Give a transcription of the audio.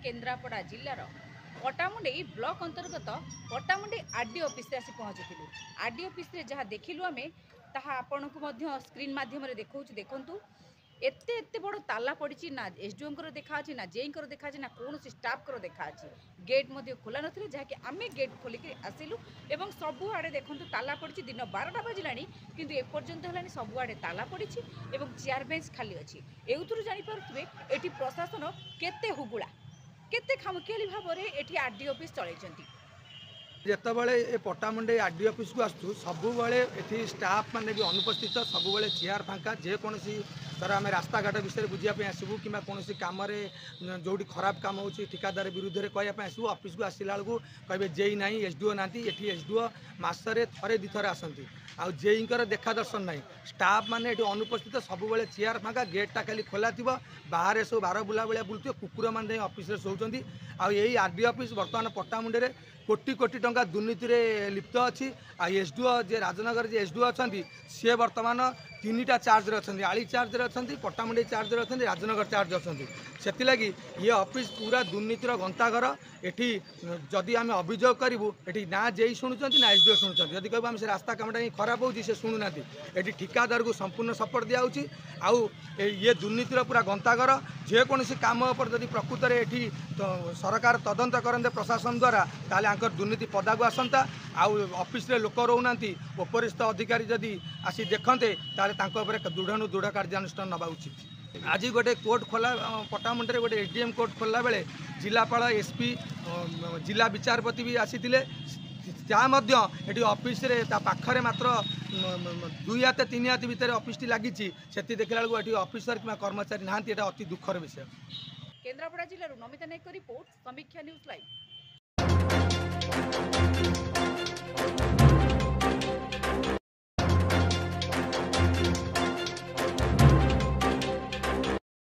Kendrapara जिलार पटामुंडई block अंतर्गत पटामुंडई RD office आसी पहुँची। आरडी ऑफिस रे जहाँ देखिलु आमे ताहा आपन को मध्य स्क्रीन माध्यम देखु देखंतु एते एते बड़ ताला पड़ी ना एसडीओ देखा ना जेई देखा ना कौन स्टाफ देखा गेट मध्य खोला नथिले जहाँकि आमे गेट खोलिक आसिलु एवं सबुआड़े देखंतु ताला पड़ी दिन 12टा बाजिलानी किंतु एपर्यंत हलानी सबुआड़े ताला पड़ी एवं चेयर बेंच खाली अच्छी एउथुरु जानि पारुथबे एठी प्रशासन केते हुगुला केते खामखियाली भाव में एठी आरडी ऑफिस चलैचंती। जितेबाला ये पटामुंडई आरडी ऑफिस को आसु सबुबले ये स्टाफ मैंने भी अनुपस्थित सबुबले चेयर फांका जेकोसी धर आम रास्ता घाट विषय बुझापी आसबू कि कौन कम जो खराब कम हो ठिकादार विरुद्ध में कहवाई आसबू ऑफिस को आसला बेलू कहे जेई ना एसडीओ ना ये एसडीओ मसरे थे दिथर आसती आउ जेईर देखा दर्शन ना स्टाफ मैंने ये अनुपस्थित सबुबले चेयर फांका गेटा खाली खोला थी बाहर सब बार बुला भाया बुलूँ कुकुर मैंने ऑफिस शोचती आई आरडी ऑफिस बर्तमान पटामुंडे कोटी कोटी टंका दुर्नीति रे लिप्त अच्छी एसडीओ जे राजनगर जे एसडीओ अच्छा सी बर्तमान 3टा चार्ज अच्छा आली चार्ज अच्छा पटामुंडई चार्ज अच्छा राजनगर चार्ज अच्छा से ये ऑफिस पूरा दुर्नीतिर गंताघर एठी जदि आम अभियोग करूँ ये ना जेई शुणुं ना एसडीओ शुणुं जदि कह आम से रास्ता कामटा ही खराब हो शुणुना ये ठिकादार को संपूर्ण सपोर्ट दिखाऊँगी आउ ये दुर्नीतिर पूरा गंताघर जेकोसी कम पर जदि प्रकृत में ये सरकार तदंत करते प्रशासन द्वारा ताले आंकर दुर्नीति पदाक आसंता आउ ऑफिस रे लोक रोना उपरिस्थ अधिकारी जदि आसी देखते ताले दृढ़ दृढ़ कार्यानुष्ठान नवा उचित। आज गोटे कोर्ट खोला पटामुंडे गोटे एसडीएम कोर्ट खोलला बेले जिलापाल एसपी जिला विचारपति भी आसी ये ऑफिस रे पाखरे मात्र 2 हाथ 3 हाथ भितर ऑफिस टी लगी से देखला ये ऑफिसर कि कर्मचारी नहांती अति दुखर विषय। केन्द्रापड़ा जिलूर नमिता नायक रिपोर्ट समीक्षा न्यूज लाइव।